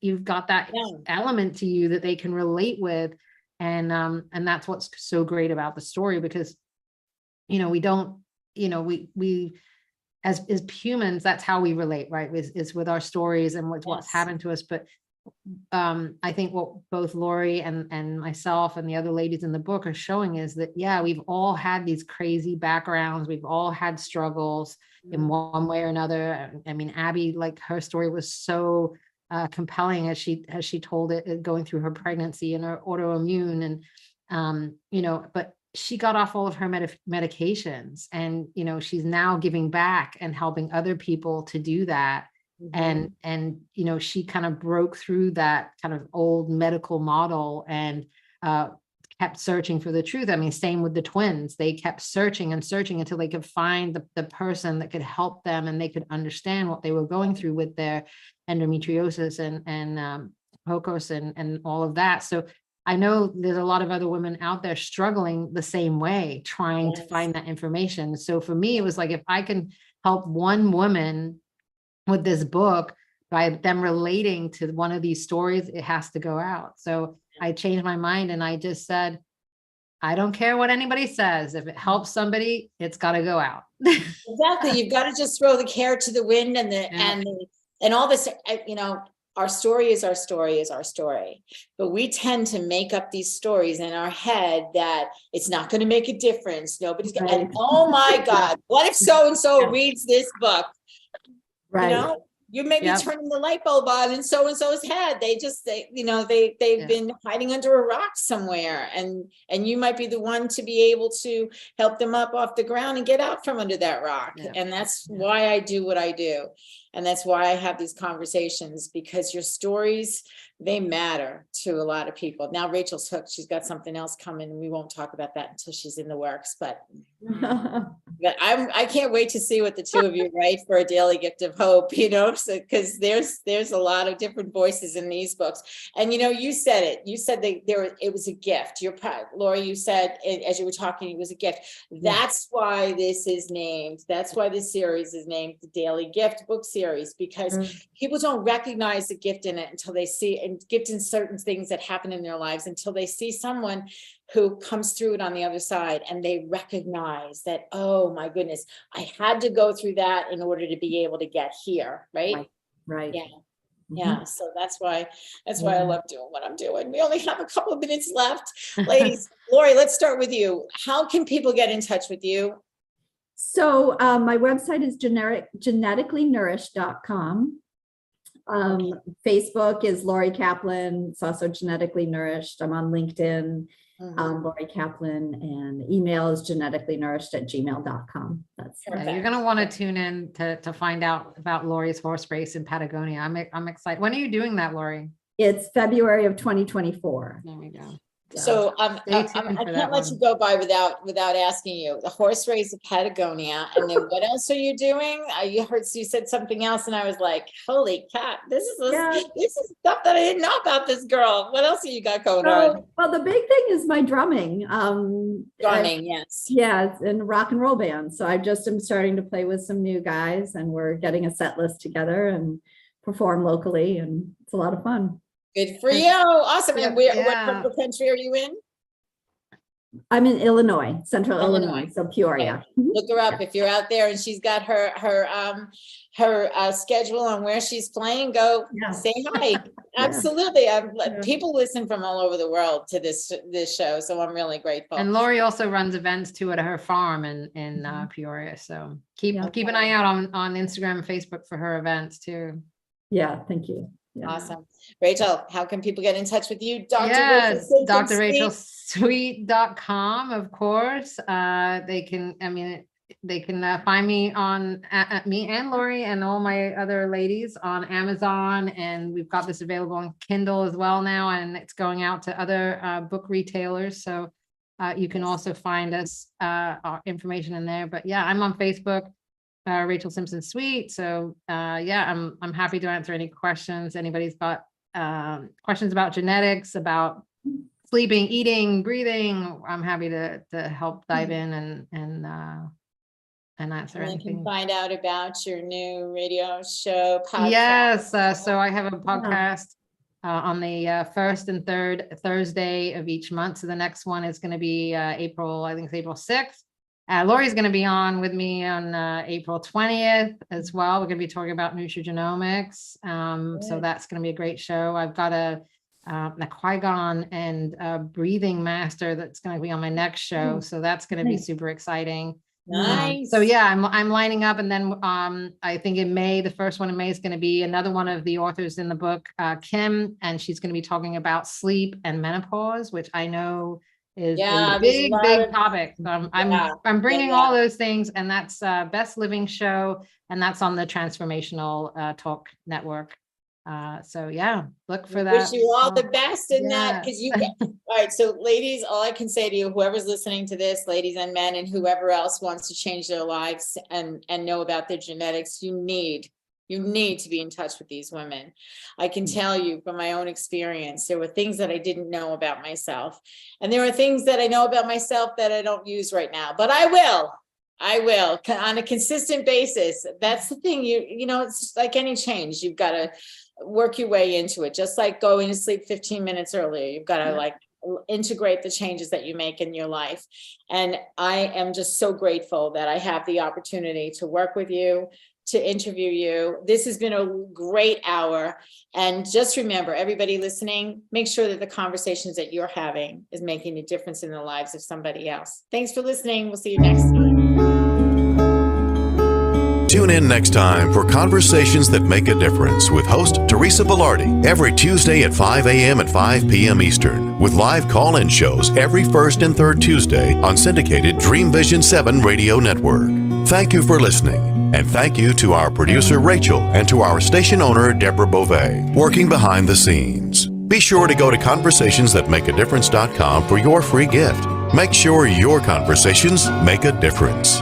you've got that element to you that they can relate with, and that's what's so great about the story, because we don't, we as humans, that's how we relate, right? Is with our stories and with what's happened to us. But I think what both Lori and myself and the other ladies in the book are showing is that, we've all had these crazy backgrounds. We've all had struggles in one way or another. I mean, Abby, like her story was so compelling as she told it, going through her pregnancy and her autoimmune, and but she got off all of her medications, and she's now giving back and helping other people to do that. And she kind of broke through that kind of old medical model and kept searching for the truth. I mean, same with the twins. They kept searching and searching until they could find the person that could help them, and they could understand what they were going through with their endometriosis and PCOS and all of that. So I know there's a lot of other women out there struggling the same way, trying to find that information. So for me, it was like, if I can help one woman with this book by them relating to one of these stories, it has to go out. So I changed my mind, and I just said, I don't care what anybody says. If it helps somebody, it's got to go out. Exactly. You've got to just throw the care to the wind and all this, our story is our story is our story. But we tend to make up these stories in our head that it's not going to make a difference. Nobody's going to, oh my God, what if so-and-so reads this book? Right. You know, you may be turning the light bulb on in so-and-so's head. They've been hiding under a rock somewhere, and you might be the one to be able to help them up off the ground and get out from under that rock. And that's why I do what I do. And that's why I have these conversations, because your stories, they matter to a lot of people. Now Rachel's hooked. She's got something else coming, and we won't talk about that until she's in the works. But I can't wait to see what the two of you write for A Daily Gift of Hope, you know, so because there's a lot of different voices in these books. And, you know, you said it. You said that it was a gift. You're proud, Lori, you said, as you were talking, it was a gift. That's why this is named. That's why this series is named The Daily Gift Book Series, because people don't recognize the gift in it until they see, and gift in certain things that happen in their lives, until they see someone who comes through it on the other side, and they recognize that, oh my goodness, I had to go through that in order to be able to get here. Right. Yeah. Yeah. So that's why I love doing what I'm doing. We only have a couple of minutes left. Ladies, Lori, let's start with you. How can people get in touch with you? So my website is geneticallynourished.com. Facebook is Lori Kaplan. It's also Genetically Nourished. I'm on LinkedIn, Lori Kaplan, and email is geneticallynourished@gmail.com. That's you're going to want to tune in to find out about Lori's horse race in Patagonia. I'm excited. When are you doing that, Lori? It's February of 2024. There we go. So I can't let you go by without asking you the horse race of Patagonia, and then what else are you doing? You said something else, and I was like, "Holy cat! This is stuff that I didn't know about this girl." What else have you got going on? Well, the big thing is my drumming. Yes, it's in a rock and roll band. So I just am starting to play with some new guys, and we're getting a set list together and perform locally, and it's a lot of fun. Good for you. Awesome. And what part of the country are you in? I'm in Illinois, central Illinois, so Peoria. Okay. Look her up if you're out there and she's got her schedule on where she's playing. Go say hi. Absolutely. People listen from all over the world to this show, so I'm really grateful. And Lori also runs events too at her farm in Peoria. So keep an eye out on Instagram and Facebook for her events too. Yeah, thank you. Yeah. Awesome. Rachel, how can people get in touch with you? drrachelsweet.com, of course. They can find me on me and Lori and all my other ladies on Amazon, and we've got this available on Kindle as well now, and it's going out to other book retailers. So you can also find us our information in there. But yeah, I'm on Facebook. Rachelle Simpson Sweet. So I'm happy to answer any questions. Anybody's got questions about genetics, about sleeping, eating, breathing. I'm happy to help dive in and answer anything. You can find out about your new radio show podcast. Yes. So I have a podcast on the first and third Thursday of each month. So the next one is going to be April 6th. Lori's going to be on with me on April 20th as well. We're going to be talking about nutrigenomics. So that's going to be a great show. I've got a Qui-Gon and breathing master that's going to be on my next show. So that's going to be super exciting. Nice. So yeah, I'm lining up, and then I think in May, the first one in May is going to be another one of the authors in the book, Kim, and she's going to be talking about sleep and menopause, which I know is a big topic. I'm bringing all those things, and that's Best Living Show, and that's on the Transformational Talk Network. So yeah, look for that. Wish you all the best in that, because you get all right. So ladies, all I can say to you, whoever's listening to this, ladies and men, and whoever else wants to change their lives and know about their genetics, you need to be in touch with these women. I can tell you from my own experience, there were things that I didn't know about myself. And there are things that I know about myself that I don't use right now, but I will on a consistent basis. That's the thing. You know, it's just like any change. You've got to work your way into it. Just like going to sleep 15 minutes earlier. You've got to integrate the changes that you make in your life. And I am just so grateful that I have the opportunity to work with you, to interview you. This has been a great hour. And just remember, everybody listening, make sure that the conversations that you're having is making a difference in the lives of somebody else. Thanks for listening. We'll see you next time. Tune in next time for Conversations That Make a Difference with host Teresa Velardi every Tuesday at 5 a.m. and 5 p.m. Eastern, with live call-in shows every first and third Tuesday on syndicated Dream Vision 7 radio network. Thank you for listening, and thank you to our producer Rachel and to our station owner Deborah Beauvais, working behind the scenes. Be sure to go to conversationsthatmakeadifference.com for your free gift. Make sure your conversations make a difference.